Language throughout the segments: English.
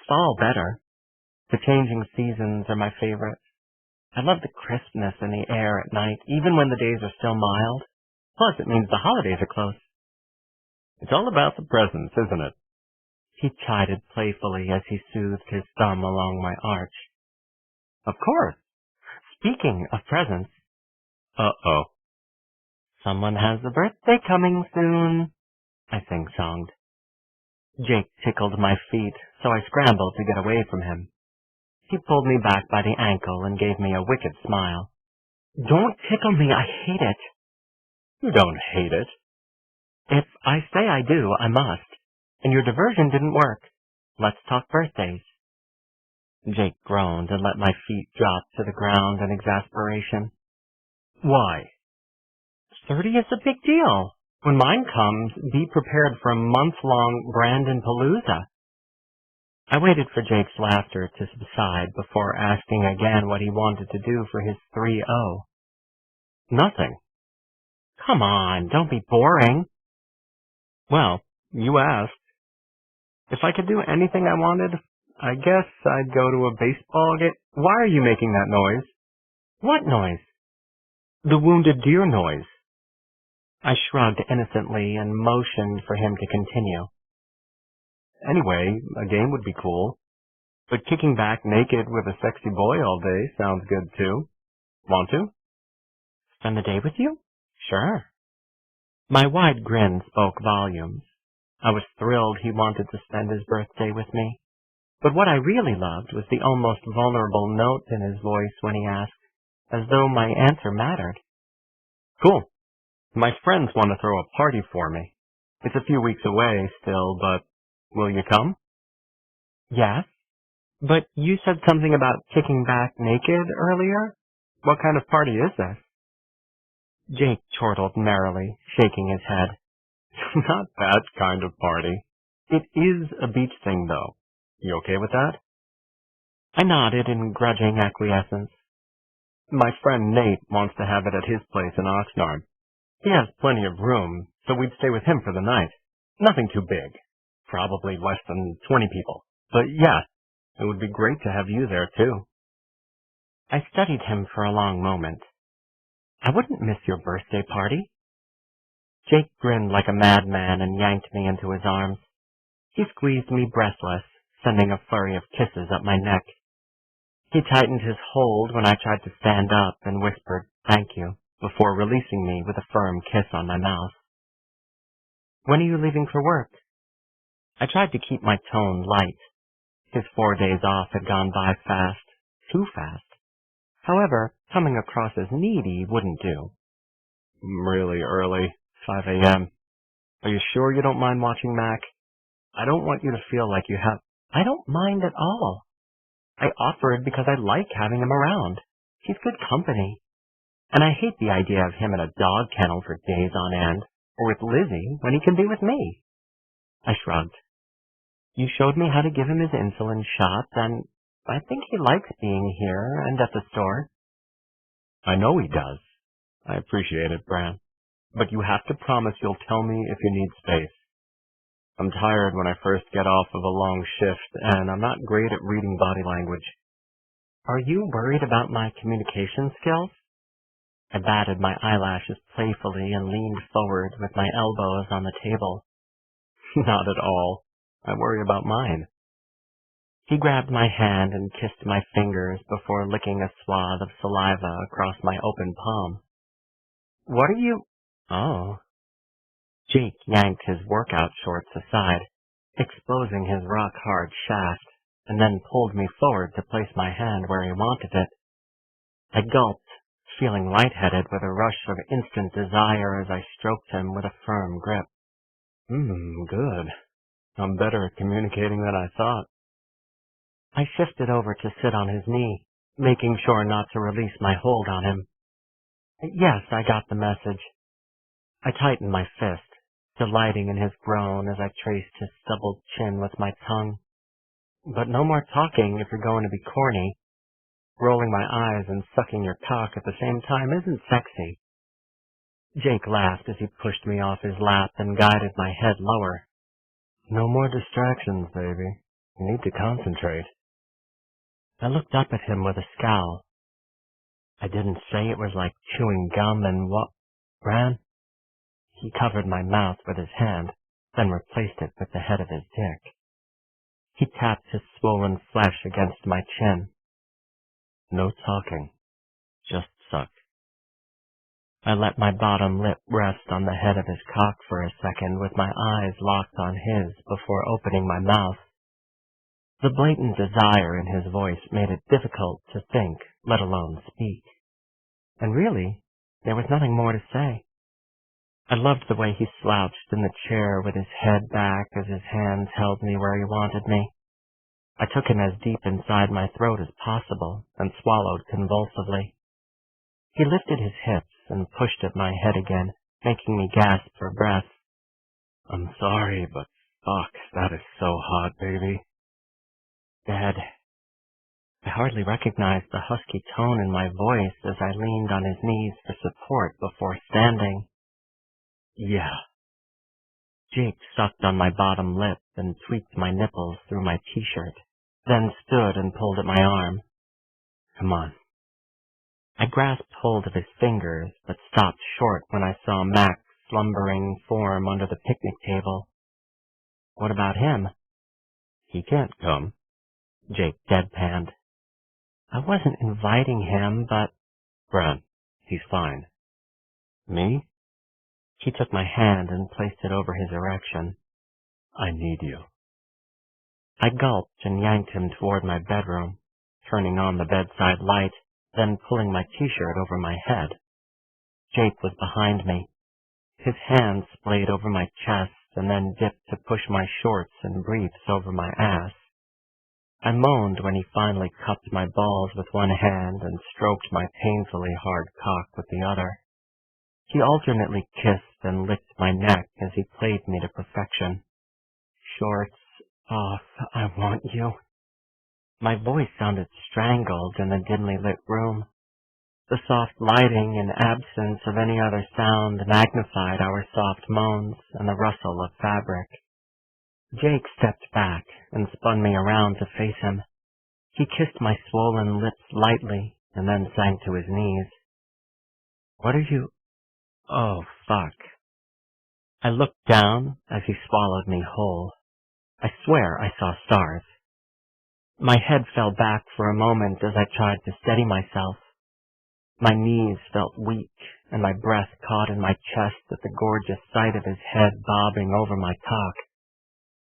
fall better. The changing seasons are my favorite. I love the crispness in the air at night, even when the days are still mild. Plus, it means the holidays are close. It's all about the presents, isn't it? He chided playfully as he soothed his thumb along my arch. Of course. Speaking of presents. Uh-oh. Someone has a birthday coming soon, I sing-songed. Jake tickled my feet, so I scrambled to get away from him. He pulled me back by the ankle and gave me a wicked smile. Don't tickle me, I hate it. You don't hate it. If I say I do, I must. And your diversion didn't work. Let's talk birthdays. Jake groaned and let my feet drop to the ground in exasperation. Why? 30 is a big deal. When mine comes, be prepared for a month-long Brandon-palooza. I waited for Jake's laughter to subside before asking again what he wanted to do for his 3-0. Nothing. Come on, don't be boring. Well, you asked. If I could do anything I wanted, I guess I'd go to a baseball game. Why are you making that noise? What noise? The wounded deer noise. I shrugged innocently and motioned for him to continue. Anyway, a game would be cool. But kicking back naked with a sexy boy all day sounds good too. Want to? Spend the day with you? Sure. My wide grin spoke volumes. I was thrilled he wanted to spend his birthday with me. But what I really loved was the almost vulnerable note in his voice when he asked, as though my answer mattered. Cool. My friends want to throw a party for me. It's a few weeks away still, but will you come? Yes. But you said something about kicking back naked earlier? What kind of party is this? Jake chortled merrily, shaking his head. Not that kind of party. It is a beach thing, though. You okay with that? I nodded in grudging acquiescence. My friend Nate wants to have it at his place in Oxnard. He has plenty of room, so we'd stay with him for the night. Nothing too big. Probably less than 20 people. But yeah, it would be great to have you there, too. I studied him for a long moment. I wouldn't miss your birthday party. Jake grinned like a madman and yanked me into his arms. He squeezed me breathless, sending a flurry of kisses up my neck. He tightened his hold when I tried to stand up and whispered, "Thank you," before releasing me with a firm kiss on my mouth. When are you leaving for work? I tried to keep my tone light. His 4 days off had gone by fast, too fast. However, coming across as needy wouldn't do. Really early, 5 a.m. Are you sure you don't mind watching Mac? I don't want you to feel like you have... I don't mind at all. I offered because I like having him around. He's good company. And I hate the idea of him in a dog kennel for days on end, or with Lizzie when he can be with me. I shrugged. You showed me how to give him his insulin shot, and I think he likes being here and at the store. I know he does. I appreciate it, Bran. But you have to promise you'll tell me if you need space. I'm tired when I first get off of a long shift, and I'm not great at reading body language. Are you worried about my communication skills? I batted my eyelashes playfully and leaned forward with my elbows on the table. Not at all. I worry about mine. He grabbed my hand and kissed my fingers before licking a swath of saliva across my open palm. What are you... Oh. Jake yanked his workout shorts aside, exposing his rock-hard shaft, and then pulled me forward to place my hand where he wanted it. I gulped, feeling lightheaded with a rush of instant desire as I stroked him with a firm grip. Good. I'm better at communicating than I thought. I shifted over to sit on his knee, making sure not to release my hold on him. Yes, I got the message. I tightened my fist, delighting in his groan as I traced his stubbled chin with my tongue. But no more talking if you're going to be corny. Rolling my eyes and sucking your cock at the same time isn't sexy. Jake laughed as he pushed me off his lap and guided my head lower. No more distractions, baby. You need to concentrate. I looked up at him with a scowl. I didn't say it was like chewing gum and what, Bran? He covered my mouth with his hand, then replaced it with the head of his dick. He tapped his swollen flesh against my chin. No talking. Just suck. I let my bottom lip rest on the head of his cock for a second with my eyes locked on his before opening my mouth. The blatant desire in his voice made it difficult to think, let alone speak. And really, there was nothing more to say. I loved the way he slouched in the chair with his head back as his hands held me where he wanted me. I took him as deep inside my throat as possible and swallowed convulsively. He lifted his hips and pushed at my head again, making me gasp for breath. I'm sorry, but fuck, that is so hot, baby. Dad. I hardly recognized the husky tone in my voice as I leaned on his knees for support before standing. Yeah. Jake sucked on my bottom lip and tweaked my nipples through my t-shirt, then stood and pulled at my arm. Come on. I grasped hold of his fingers, but stopped short when I saw Mac's slumbering form under the picnic table. What about him? He can't come. Jake deadpanned. I wasn't inviting him, but... Bran, he's fine. Me? He took my hand and placed it over his erection. I need you. I gulped and yanked him toward my bedroom, turning on the bedside light, then pulling my t-shirt over my head. Jake was behind me. His hand splayed over my chest and then dipped to push my shorts and briefs over my ass. I moaned when he finally cupped my balls with one hand and stroked my painfully hard cock with the other. He alternately kissed and licked my neck as he played me to perfection. Shorts off, I want you. My voice sounded strangled in the dimly lit room. The soft lighting and absence of any other sound magnified our soft moans and the rustle of fabric. Jake stepped back and spun me around to face him. He kissed my swollen lips lightly and then sank to his knees. What are you... Oh, fuck. I looked down as he swallowed me whole. I swear I saw stars. My head fell back for a moment as I tried to steady myself. My knees felt weak, and my breath caught in my chest at the gorgeous sight of his head bobbing over my cock.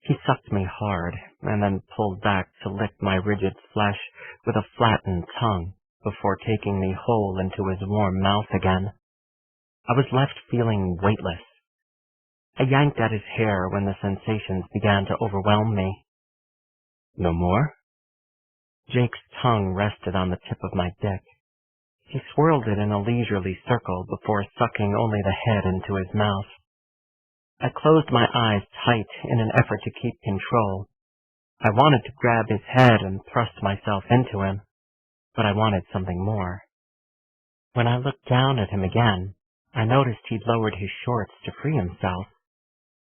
He sucked me hard, and then pulled back to lick my rigid flesh with a flattened tongue before taking me whole into his warm mouth again. I was left feeling weightless. I yanked at his hair when the sensations began to overwhelm me. No more? Jake's tongue rested on the tip of my dick. He swirled it in a leisurely circle before sucking only the head into his mouth. I closed my eyes tight in an effort to keep control. I wanted to grab his head and thrust myself into him, but I wanted something more. When I looked down at him again, I noticed he'd lowered his shorts to free himself.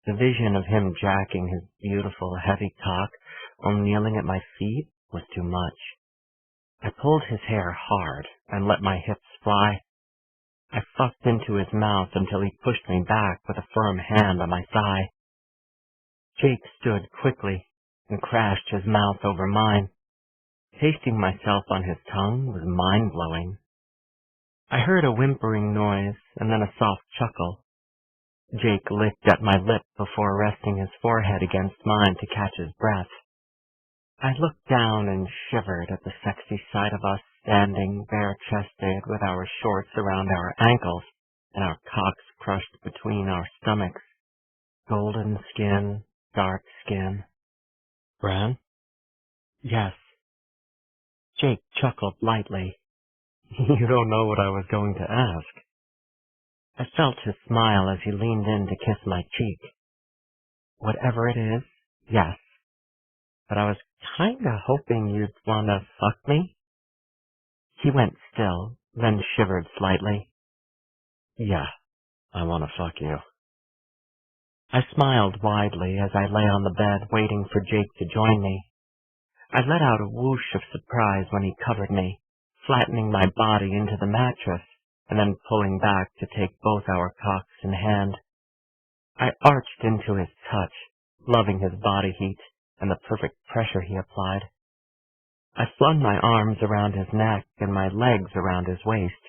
The vision of him jacking his beautiful, heavy cock while kneeling at my feet was too much. I pulled his hair hard and let my hips fly. I fucked into his mouth until he pushed me back with a firm hand on my thigh. Jake stood quickly and crashed his mouth over mine. Tasting myself on his tongue was mind-blowing. I heard a whimpering noise and then a soft chuckle. Jake licked at my lip before resting his forehead against mine to catch his breath. I looked down and shivered at the sexy sight of us standing bare-chested with our shorts around our ankles and our cocks crushed between our stomachs. Golden skin, dark skin. Bran? Yes. Jake chuckled lightly. You don't know what I was going to ask. I felt his smile as he leaned in to kiss my cheek. Whatever it is, yes. But I was kinda hoping you'd wanna fuck me. He went still, then shivered slightly. Yeah, I wanna fuck you. I smiled widely as I lay on the bed waiting for Jake to join me. I let out a whoosh of surprise when he covered me, flattening my body into the mattress and then pulling back to take both our cocks in hand. I arched into his touch, loving his body heat and the perfect pressure he applied. I flung my arms around his neck and my legs around his waist,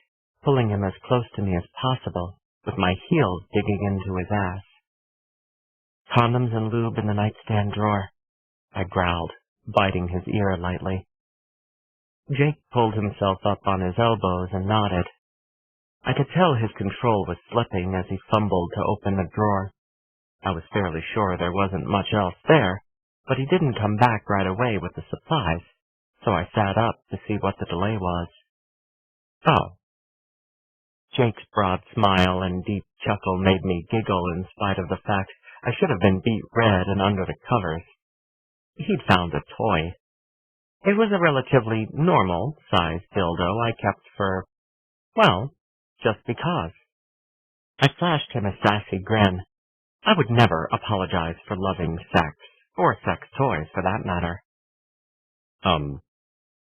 pulling him as close to me as possible, with my heels digging into his ass. "Condoms and lube in the nightstand drawer," I growled, biting his ear lightly. Jake pulled himself up on his elbows and nodded. I could tell his control was slipping as he fumbled to open the drawer. I was fairly sure there wasn't much else there, but he didn't come back right away with the supplies, so I sat up to see what the delay was. "Oh." Jake's broad smile and deep chuckle made me giggle in spite of the fact I should have been beet red and under the covers. He'd found a toy. It was a relatively normal-sized dildo I kept for, well, just because. I flashed him a sassy grin. I would never apologize for loving sex, or sex toys for that matter.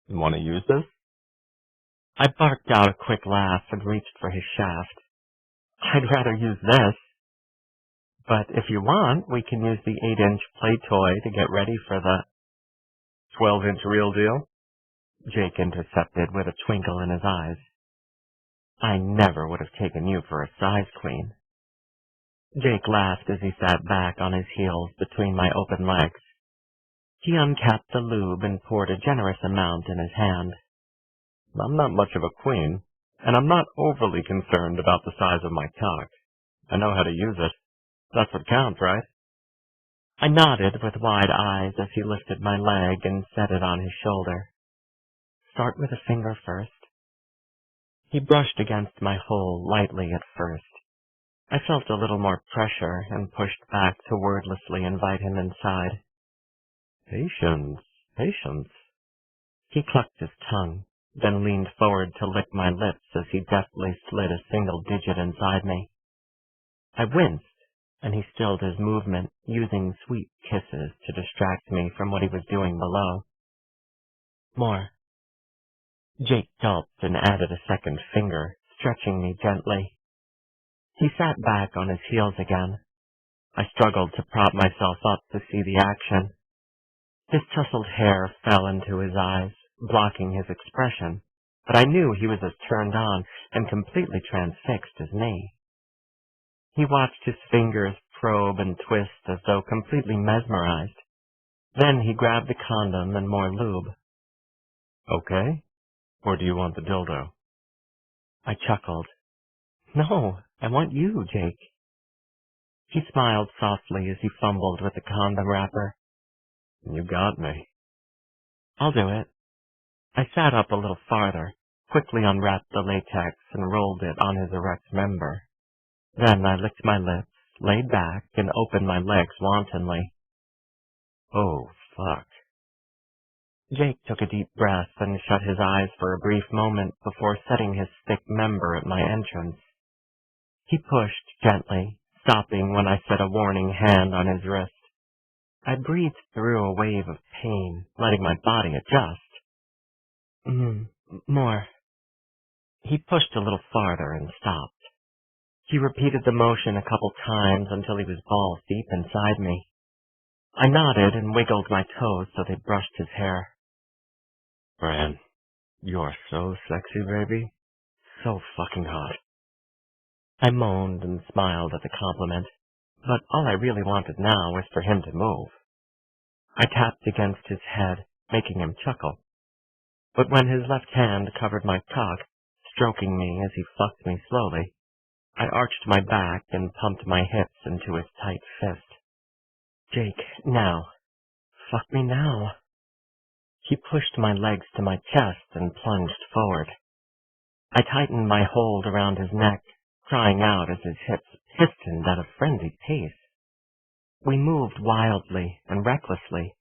Want to use this?" I barked out a quick laugh and reached for his shaft. "I'd rather use this. But if you want, we can use the 8-inch play toy to get ready for the 12-inch real deal?" Jake intercepted with a twinkle in his eyes. "I never would have taken you for a size queen." Jake laughed as he sat back on his heels between my open legs. He uncapped the lube and poured a generous amount in his hand. "I'm not much of a queen, and I'm not overly concerned about the size of my cock. I know how to use it. That's what counts, right?" I nodded with wide eyes as he lifted my leg and set it on his shoulder. "Start with a finger first." He brushed against my hole lightly at first. I felt a little more pressure and pushed back to wordlessly invite him inside. "Patience, patience." He clucked his tongue, then leaned forward to lick my lips as he deftly slid a single digit inside me. I winced, and he stilled his movement, using sweet kisses to distract me from what he was doing below. "More." Jake gulped and added a second finger, stretching me gently. He sat back on his heels again. I struggled to prop myself up to see the action. His tousled hair fell into his eyes, blocking his expression, but I knew he was as turned on and completely transfixed as me. He watched his fingers probe and twist as though completely mesmerized. Then he grabbed the condom and more lube. "Okay? Or do you want the dildo?" I chuckled. "No, I want you, Jake." He smiled softly as he fumbled with the condom wrapper. "You got me." "I'll do it." I sat up a little farther, quickly unwrapped the latex and rolled it on his erect member. Then I licked my lips, laid back, and opened my legs wantonly. "Oh, fuck." Jake took a deep breath and shut his eyes for a brief moment before setting his thick member at my entrance. He pushed gently, stopping when I set a warning hand on his wrist. I breathed through a wave of pain, letting my body adjust. More." He pushed a little farther and stopped. He repeated the motion a couple times until he was balls deep inside me. I nodded and wiggled my toes so they brushed his hair. "Fran, you're so sexy, baby. So fucking hot." I moaned and smiled at the compliment, but all I really wanted now was for him to move. I tapped against his head, making him chuckle. But when his left hand covered my cock, stroking me as he fucked me slowly, I arched my back and pumped my hips into his tight fist. "Jake, now. Fuck me now." He pushed my legs to my chest and plunged forward. I tightened my hold around his neck, crying out as his hips pistoned at a frenzied pace. We moved wildly and recklessly,